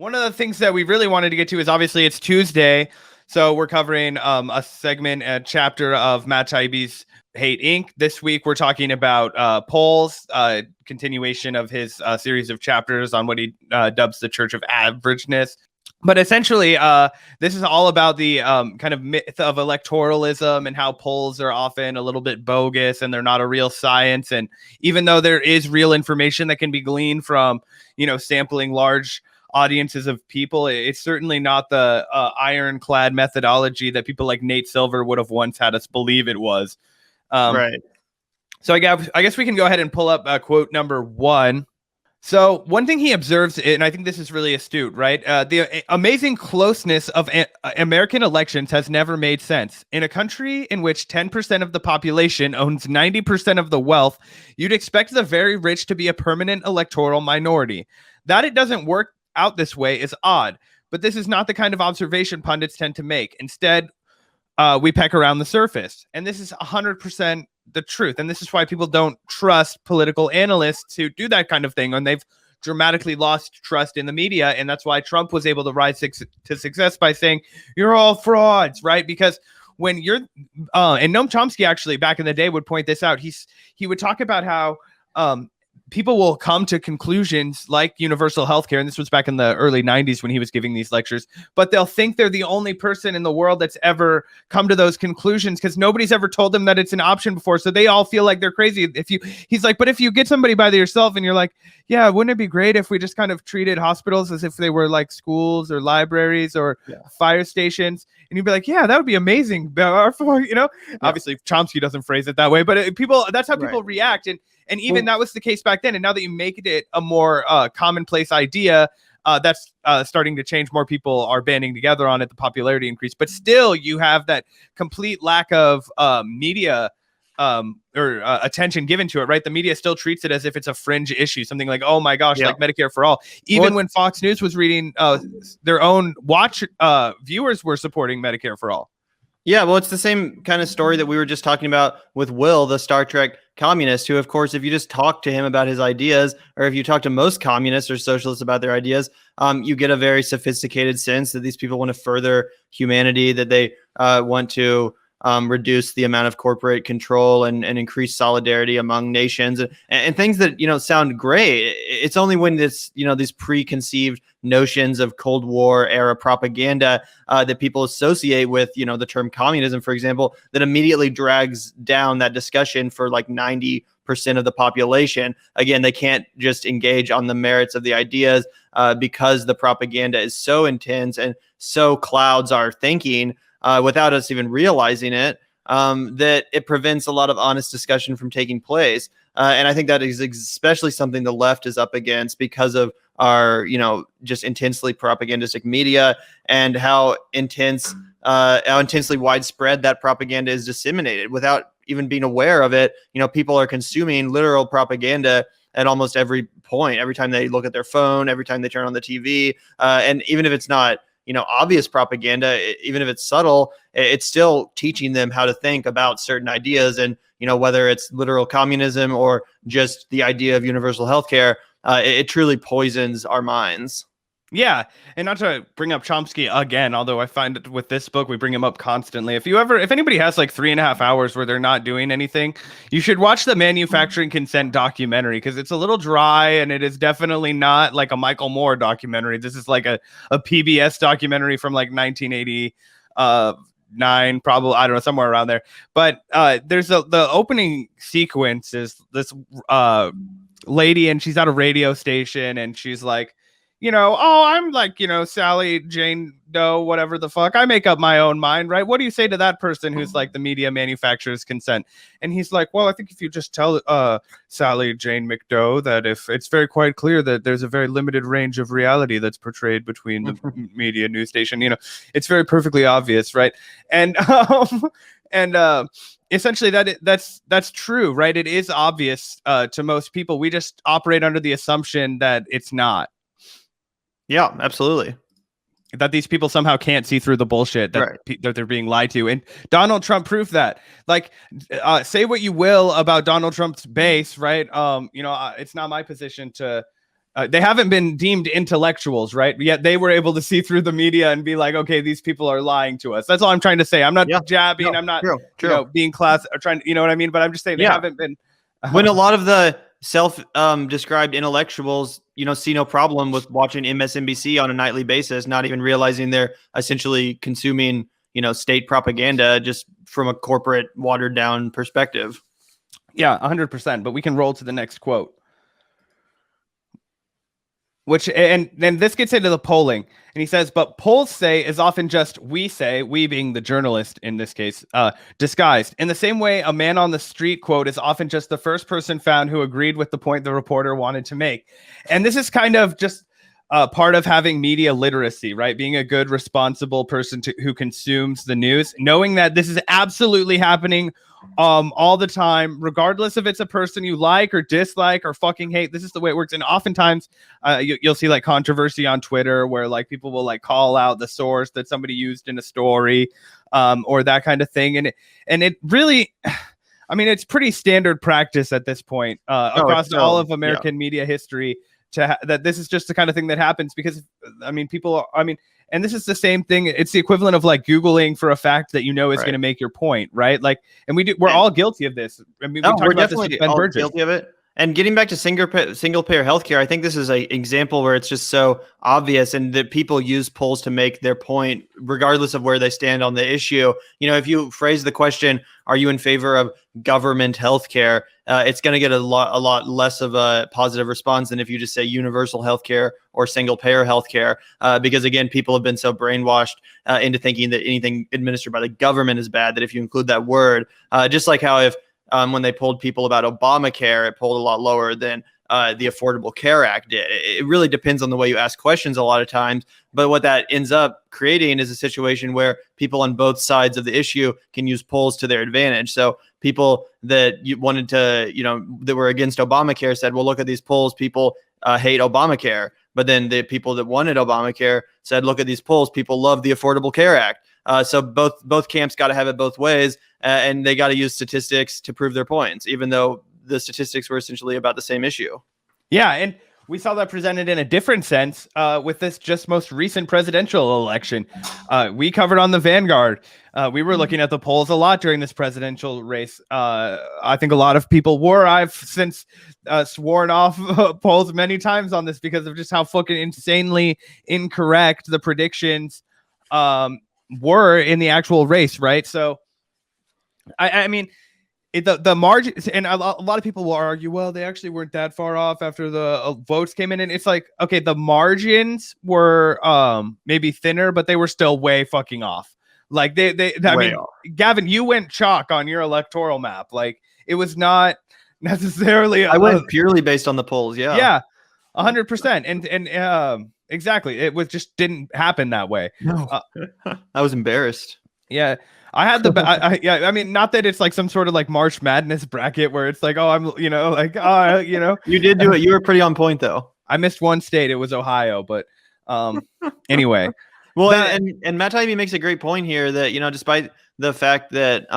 One of the things that we really wanted to get to is obviously it's Tuesday, so we're covering a segment, a chapter of Matt Taibbi's Hate Inc. This week we're talking about polls, continuation of his series of chapters on what he dubs the Church of Averageness. But essentially, this is all about the kind of myth of electoralism and how polls are often a little bit bogus and they're not a real science. And even though there is real information that can be gleaned from, sampling large audiences of people, it's certainly not the ironclad methodology that people like Nate Silver would have once had us believe it was. Right. So I guess we can go ahead and pull up quote number 1. So one thing he observes, and I think this is really astute, right? The amazing closeness of American elections has never made sense. In a country in which 10% of the population owns 90% of the wealth, you'd expect the very rich to be a permanent electoral minority. That it doesn't work out this way is odd, but this is not the kind of observation pundits tend to make. Instead, we peck around the surface, and this is 100% the truth. And this is why people don't trust political analysts who do that kind of thing, and they've dramatically lost trust in the media. And that's why Trump was able to rise to success by saying, you're all frauds, right? Because when you're, and Noam Chomsky actually back in the day would point this out. He would talk about how, people will come to conclusions like universal healthcare, and this was back in the early 90s when he was giving these lectures, but they'll think they're the only person in the world that's ever come to those conclusions because nobody's ever told them that it's an option before, so they all feel like they're crazy. He's like, but if you get somebody by yourself and you're like, yeah, wouldn't it be great if we just kind of treated hospitals as if they were like schools or libraries or fire stations? And you'd be like, yeah, that would be amazing. Obviously Chomsky doesn't phrase it that way, but that's how people react. And even that was the case back then. And now that you make it a more commonplace idea, that's starting to change. More people are banding together on it. The popularity increase, but still you have that complete lack of media or attention given to it, right? The media still treats it as if it's a fringe issue, something like, oh my gosh, like Medicare for all. Even when Fox News was reading their own viewers were supporting Medicare for all. Yeah, well, it's the same kind of story that we were just talking about with Will, the Star Trek communist, who, of course, if you just talk to him about his ideas, or if you talk to most communists or socialists about their ideas, you get a very sophisticated sense that these people want to further humanity, that they want to reduce the amount of corporate control and increase solidarity among nations and things that, sound great. It's only when these preconceived notions of Cold War era propaganda that people associate with, the term communism, for example, that immediately drags down that discussion for like 90% of the population. Again, they can't just engage on the merits of the ideas because the propaganda is so intense and so clouds our thinking without us even realizing it, that it prevents a lot of honest discussion from taking place. And I think that is especially something the left is up against because of our, just intensely propagandistic media and how intensely widespread that propaganda is disseminated without even being aware of it. People are consuming literal propaganda at almost every point, every time they look at their phone, every time they turn on the TV. And even if it's not, obvious propaganda, even if it's subtle, it's still teaching them how to think about certain ideas. And, whether it's literal communism or just the idea of universal healthcare, it truly poisons our minds. Yeah. And not to bring up Chomsky again, although I find it with this book, we bring him up constantly. If anybody has like 3.5 hours where they're not doing anything, you should watch the Manufacturing Consent documentary because it's a little dry and it is definitely not like a Michael Moore documentary. This is like a PBS documentary from like 1989, probably, I don't know, somewhere around there. But there's the opening sequence is this lady, and she's at a radio station and she's like, I'm like, Sally Jane Doe, whatever the fuck. I make up my own mind, right? What do you say to that person who's like the media manufacturer's consent? And he's like, well, I think if you just tell Sally Jane McDoe that if it's very quite clear that there's a very limited range of reality that's portrayed between the media news station, it's very perfectly obvious, right? And essentially that's true, right? It is obvious to most people. We just operate under the assumption that it's not. Yeah, absolutely. That these people somehow can't see through the bullshit that they're being lied to. And Donald Trump proved that. Like, say what you will about Donald Trump's base, right? It's not my position to they haven't been deemed intellectuals, right? Yet they were able to see through the media and be like, okay, these people are lying to us. That's all I'm trying to say. I'm not jabbing. No, I'm not, true. being class or trying to, you know what I mean? But I'm just saying they haven't been. When a lot of the self-described intellectuals, see no problem with watching MSNBC on a nightly basis, not even realizing they're essentially consuming, state propaganda just from a corporate watered down perspective. Yeah, 100%. But we can roll to the next quote. And then this gets into the polling, and he says, but polls say is often just we say, we being the journalist in this case, disguised. In the same way, a man on the street quote is often just the first person found who agreed with the point the reporter wanted to make. And this is kind of just part of having media literacy, right? Being a good, responsible person who consumes the news, knowing that this is absolutely happening all the time, regardless if it's a person you like or dislike or fucking hate. This is the way it works. And oftentimes you'll see like controversy on Twitter where like people will like call out the source that somebody used in a story or that kind of thing. And it really, I mean, it's pretty standard practice at this point across all of American media history that this is just the kind of thing that happens because, I mean, and this is the same thing. It's the equivalent of like Googling for a fact that is going to make your point, right? Like, and we're all guilty of this. I mean, we're definitely all guilty of it. And getting back to single payer healthcare, I think this is an example where it's just so obvious, and that people use polls to make their point, regardless of where they stand on the issue. If you phrase the question, "Are you in favor of government healthcare?" It's going to get a lot less of a positive response than if you just say universal healthcare or single payer healthcare, because again, people have been so brainwashed into thinking that anything administered by the government is bad. That if you include that word, just like how if when they polled people about Obamacare, it polled a lot lower than the Affordable Care Act did. It really depends on the way you ask questions a lot of times. But what that ends up creating is a situation where people on both sides of the issue can use polls to their advantage. So people that wanted to, that were against Obamacare said, well, look at these polls. People hate Obamacare. But then the people that wanted Obamacare said, look at these polls. People love the Affordable Care Act. So both camps got to have it both ways, and they got to use statistics to prove their points, even though the statistics were essentially about the same issue. Yeah, and we saw that presented in a different sense with this just most recent presidential election. We covered on the Vanguard. We were looking at the polls a lot during this presidential race. I think a lot of people were. I've since sworn off polls many times on this because of just how fucking insanely incorrect the predictions were in the actual race, right? So, I mean, the margins, and a lot of people will argue, well, they actually weren't that far off after the votes came in, and it's like, okay, the margins were maybe thinner, but they were still way fucking off. Like I mean, off. Gavin, you went chalk on your electoral map. Like it was not necessarily. I went purely based on the polls. Yeah, 100%, and exactly, it was just didn't happen that way. No, I was embarrassed. Yeah. I had I mean, not that it's like some sort of like March Madness bracket where it's like, oh, I'm, you did do it. You were pretty on point though. I missed one state. It was Ohio, but anyway. Well, and Matt Taibbi makes a great point here that, despite the fact that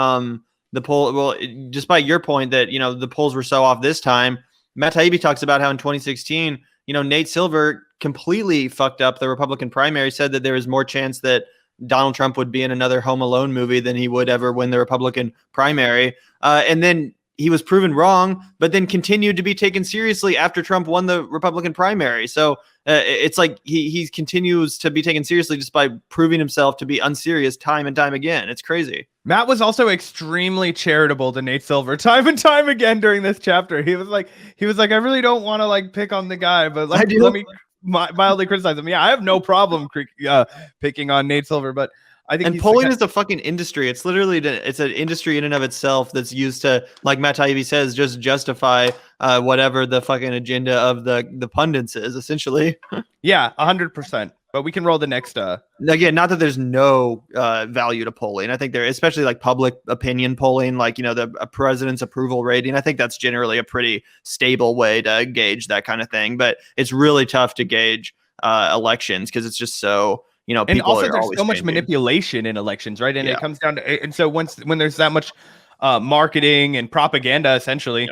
despite your point that, the polls were so off this time, Matt Taibbi talks about how in 2016, Nate Silver completely fucked up the Republican primary, said that there was more chance that Donald Trump would be in another Home Alone movie than he would ever win the Republican primary. And then he was proven wrong, but then continued to be taken seriously after Trump won the Republican primary. So it's like he continues to be taken seriously despite proving himself to be unserious time and time again. It's crazy. Matt was also extremely charitable to Nate Silver time and time again during this chapter. He was like, I really don't want to like pick on the guy, but let me mildly criticize him. Yeah, I have no problem picking on Nate Silver, but I think polling is a fucking industry. It's literally it's an industry in and of itself that's used to, like Matt Taibbi says, just justify whatever the fucking agenda of the pundits is, essentially. Yeah, 100%. But we can roll the next. Again, not that there's no value to polling. I think there, especially like public opinion polling, like the president's approval rating. I think that's generally a pretty stable way to gauge that kind of thing. But it's really tough to gauge elections because it's just so people and also there's so much changing. Manipulation in elections, right? And it comes down to, and so when there's that much marketing and propaganda, essentially.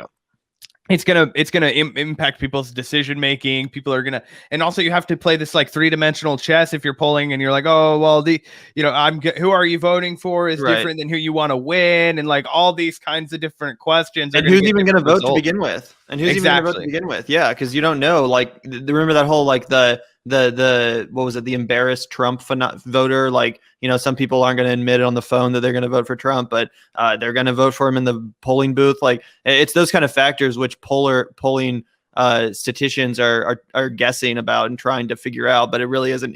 it's gonna impact people's decision making. People are gonna, and also you have to play this like 3-dimensional chess if you're polling and you're like, oh well, who are you voting for is Right. different than who you want to win, and like all these kinds of different questions. And who's even going to vote to begin with? And who's even going to vote to Exactly. begin with? Yeah, because you don't know. Like, remember that whole like the what was it? The embarrassed Trump voter. Like, some people aren't going to admit on the phone that they're going to vote for Trump, but they're going to vote for him in the polling booth. Like, it's those kind of factors which polling statisticians are guessing about and trying to figure out, but it really isn't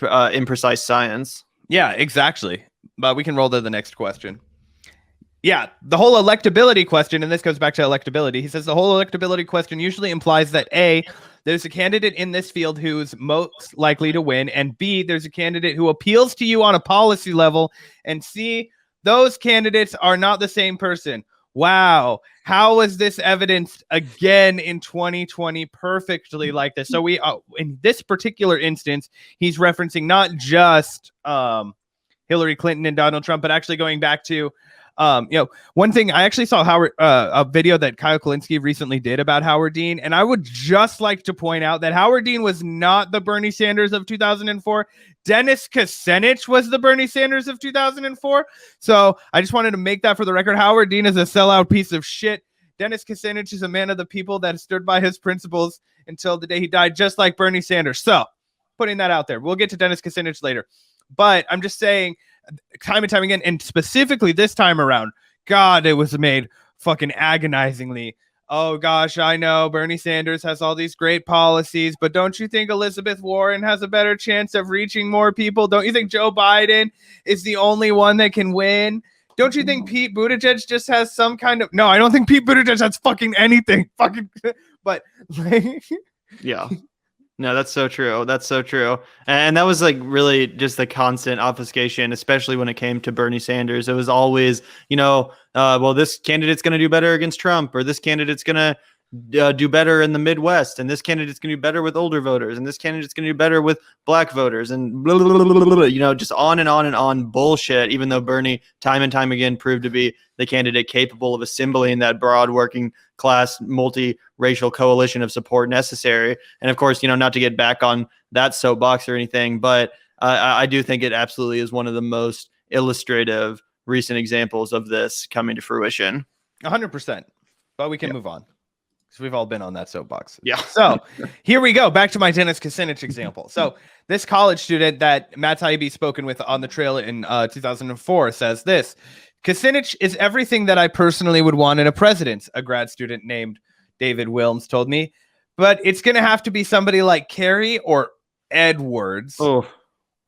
imprecise science. Yeah, exactly. But we can roll to the next question. Yeah, the whole electability question, and this goes back to electability. He says the whole electability question usually implies that A, there's a candidate in this field who's most likely to win, and B, there's a candidate who appeals to you on a policy level, and C, those candidates are not the same person. Wow, how is this evidenced again in 2020 perfectly like this? So we, in this particular instance, he's referencing not just Hillary Clinton and Donald Trump, but actually going back to one thing. I actually saw a video that Kyle Kulinski recently did about Howard Dean, and I would just like to point out that Howard Dean was not the Bernie Sanders of 2004. Dennis Kucinich was the Bernie Sanders of 2004. So I just wanted to make that for the record. Howard Dean is a sellout piece of shit. Dennis Kucinich is a man of the people that stood by his principles until the day he died, just like Bernie Sanders. So putting that out there. We'll get to Dennis Kucinich later. But I'm just saying, time and time again, and specifically this time around, God, it was made fucking agonizingly. Oh gosh, I know Bernie Sanders has all these great policies, but don't you think Elizabeth Warren has a better chance of reaching more people? Don't you think Joe Biden is the only one that can win? Don't you think Pete Buttigieg just has some kind of... No, I don't think Pete Buttigieg has fucking anything. Fucking, but like... Yeah. No, that's so true. That's so true. And that was like really just the constant obfuscation, especially when it came to Bernie Sanders. It was always, well, this candidate's going to do better against Trump, or this candidate's going to do better in the Midwest, and this candidate's going to do better with older voters, and this candidate's going to do better with black voters, and blah, blah, blah, blah, blah, just on and on and on bullshit, even though Bernie time and time again proved to be the candidate capable of assembling that broad working class multi-racial coalition of support necessary. And of course, not to get back on that soapbox or anything, but I do think it absolutely is one of the most illustrative recent examples of this coming to fruition. 100%. But we can move on. So we've all been on that soapbox. Yeah. So here we go. Back to my Dennis Kucinich example. So this college student that Matt Taibbi spoken with on the trail in 2004 says this: Kucinich is everything that I personally would want in a president, a grad student named David Wilms told me. But it's going to have to be somebody like Kerry or Edwards. Oh.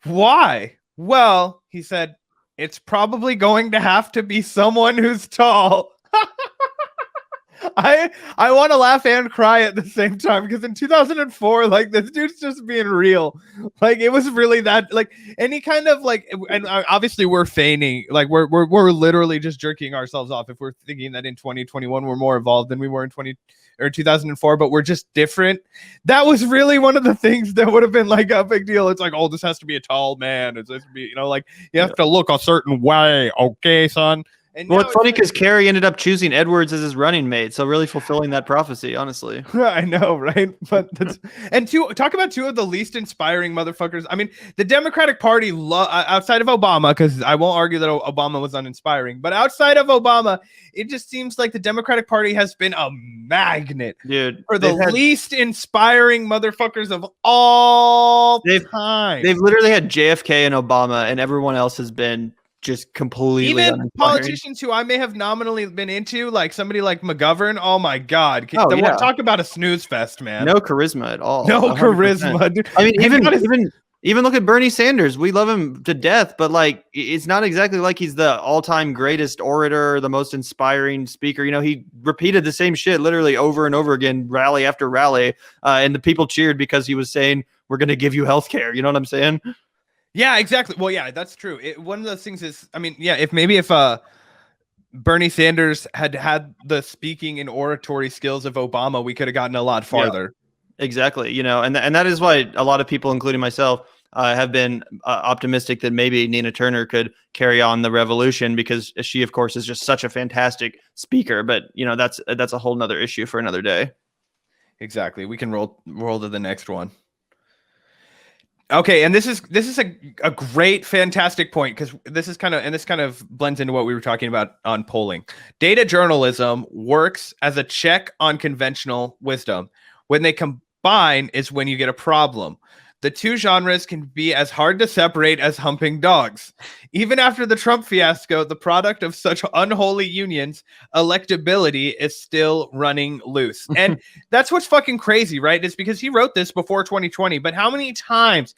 Why? Well, he said, it's probably going to have to be someone who's tall. I want to laugh and cry at the same time, because in 2004, like, this dude's just being real. Like, it was really that, like, any kind of like, and obviously we're feigning, like we're literally just jerking ourselves off if we're thinking that in 2021 we're more evolved than we were in 2004, but we're just different. That was really one of the things that would have been like a big deal. It's like, oh, this has to be a tall man. It's has to be, like, you have to look a certain way. Okay, son. And well, it's funny because Kerry ended up choosing Edwards as his running mate, so really fulfilling that prophecy, honestly. I know, right? But talk about two of the least inspiring motherfuckers. I mean, the Democratic Party, outside of Obama, because I won't argue that Obama was uninspiring, but outside of Obama, it just seems like the Democratic Party has been a magnet, dude, for the least inspiring motherfuckers of all time. They've literally had JFK and Obama, and everyone else has been just completely even politicians who I may have nominally been into, like somebody like McGovern. Oh my God. Talk about a snooze fest, man. No charisma at all. No 100%. Charisma, dude. I mean, even look at Bernie Sanders. We love him to death, but like, it's not exactly like he's the all-time greatest orator, the most inspiring speaker. He repeated the same shit literally over and over again, rally after rally, and the people cheered because he was saying, we're going to give you healthcare. You know what I'm saying? Yeah, exactly. Well, yeah, that's true. One of those things is, I mean, yeah, if Bernie Sanders had the speaking and oratory skills of Obama, we could have gotten a lot farther. Yeah, exactly. And that is why a lot of people, including myself, have been optimistic that maybe Nina Turner could carry on the revolution, because she, of course, is just such a fantastic speaker. But that's a whole nother issue for another day. Exactly. We can roll to the next one. Okay, and this is a great, fantastic point, because this kind of blends into what we were talking about on polling. Data journalism works as a check on conventional wisdom. When they combine is when you get a problem. The two genres can be as hard to separate as humping dogs. Even after the Trump fiasco, the product of such unholy unions, electability, is still running loose. And that's what's fucking crazy, right? It's because he wrote this before 2020. But how many times,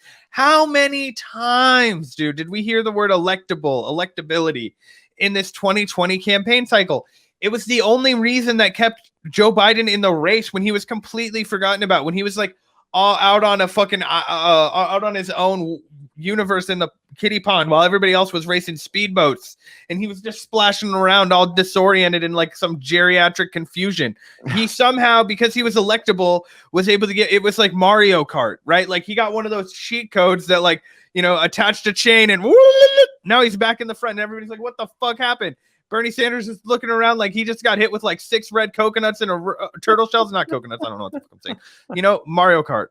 dude, did we hear the word electability in this 2020 campaign cycle? It was the only reason that kept Joe Biden in the race, when he was completely forgotten about, when he was like all out on a fucking out on his own universe in the kiddie pond while everybody else was racing speedboats, and he was just splashing around all disoriented in like some geriatric confusion. He somehow, because he was electable, was able to get, it was like Mario Kart, right? Like he got one of those cheat codes that like, attached a chain, and now he's back in the front, and everybody's like, what the fuck happened? Bernie Sanders is looking around like he just got hit with like 6 red coconuts and turtle shells. Not coconuts. I don't know what the fuck I'm saying. Mario Kart.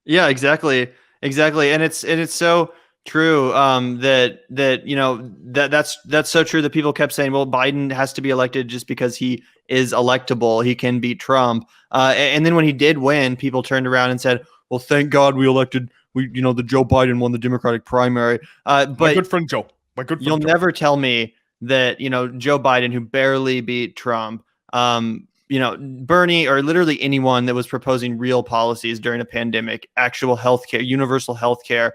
Yeah, exactly. And it's so true that's so true that people kept saying, well, Biden has to be elected just because he is electable. He can beat Trump. And then when he did win, people turned around and said, well, thank God the Joe Biden won the Democratic primary. But my good friend Joe. You'll never tell me that, Joe Biden, who barely beat Trump, Bernie, or literally anyone that was proposing real policies during a pandemic, actual healthcare, universal healthcare,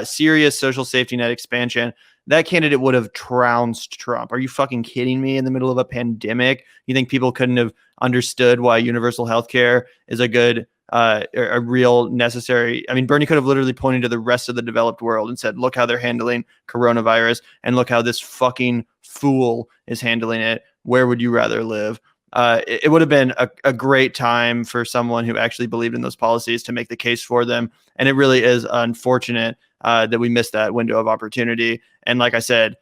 serious social safety net expansion, that candidate would have trounced Trump. Are you fucking kidding me? In the middle of a pandemic, you think people couldn't have understood why universal healthcare is a good, a real necessary? I mean, Bernie could have literally pointed to the rest of the developed world and said, look how they're handling coronavirus, and look how this fucking fool is handling it. Where would you rather live? It would have been a great time for someone who actually believed in those policies to make the case for them. And it really is unfortunate that we missed that window of opportunity. And like I said,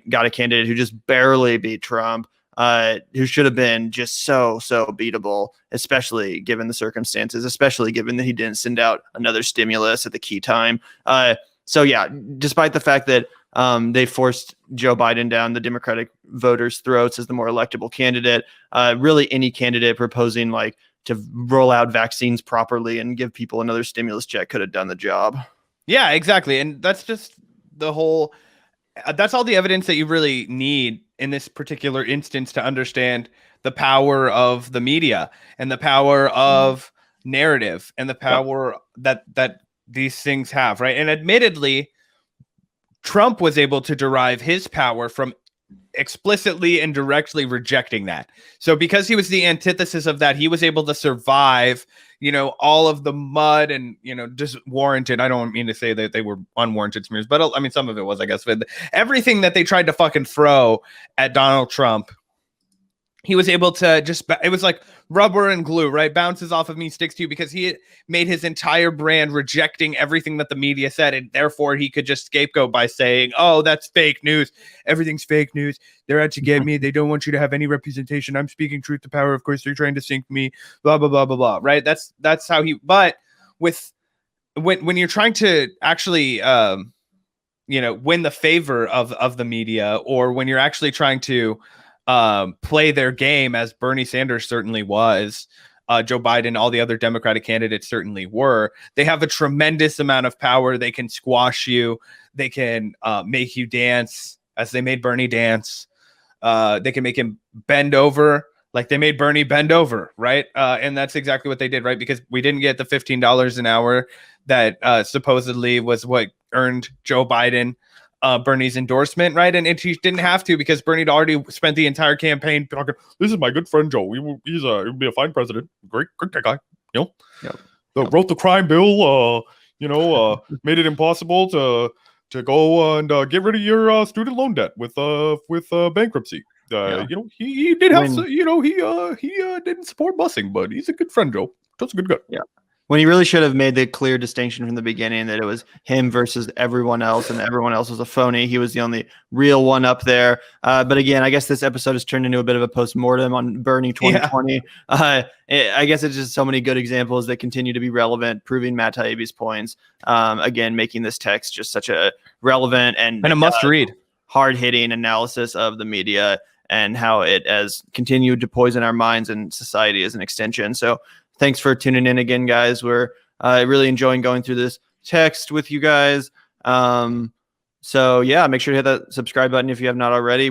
got a candidate who just barely beat Trump, who should have been just so beatable, especially given the circumstances, especially given that he didn't send out another stimulus at the key time. So yeah, despite the fact that they forced Joe Biden down the Democratic voters' throats as the more electable candidate, really any candidate proposing like to roll out vaccines properly and give people another stimulus check could have done the job. Yeah, exactly. And that's just that's all the evidence that you really need in this particular instance to understand the power of the media and the power of narrative and the power that these things have, right? And admittedly, Trump was able to derive his power from explicitly and directly rejecting that. So because he was the antithesis of that, he was able to survive, all of the mud and, just warranted. I don't mean to say that they were unwarranted smears, but I mean, some of it was, I guess, but everything that they tried to fucking throw at Donald Trump, he was able to it was like rubber and glue, right? Bounces off of me, sticks to you, because he made his entire brand rejecting everything that the media said. And therefore he could just scapegoat by saying, oh, that's fake news. Everything's fake news. They're out to get me. They don't want you to have any representation. I'm speaking truth to power. Of course, they're trying to sink me, blah, blah, blah, blah, blah. Right. That's how but when you're trying to actually, win the favor of the media, or when you're actually trying to, play their game, as Bernie Sanders certainly was, Joe Biden, all the other Democratic candidates certainly were, they have a tremendous amount of power. They can squash you. They can make you dance, as they made Bernie dance. They can make him bend over, like they made Bernie bend over, right? And that's exactly what they did, right? Because we didn't get the $15 an hour that supposedly was what earned Joe Biden Bernie's endorsement, right? And he didn't have to, because Bernie had already spent the entire campaign talking, this is my good friend Joe. He'll be a fine president. Great guy. Wrote the crime bill. Made it impossible to go and get rid of your student loan debt with bankruptcy. He did have, he didn't support busing, but he's a good friend, Joe. Joe's a good guy. Yeah. when he really should have made the clear distinction from the beginning that it was him versus everyone else, and everyone else was a phony. He was the only real one up there. But again, I guess this episode has turned into a bit of a post-mortem on Bernie 2020. Yeah. I guess it's just so many good examples that continue to be relevant, proving Matt Taibbi's points. Again, making this text just such a relevant and a must-read, hard-hitting analysis of the media and how it has continued to poison our minds and society as an extension. So thanks for tuning in again, guys. We're really enjoying going through this text with you guys. So yeah, make sure to hit that subscribe button if you have not already.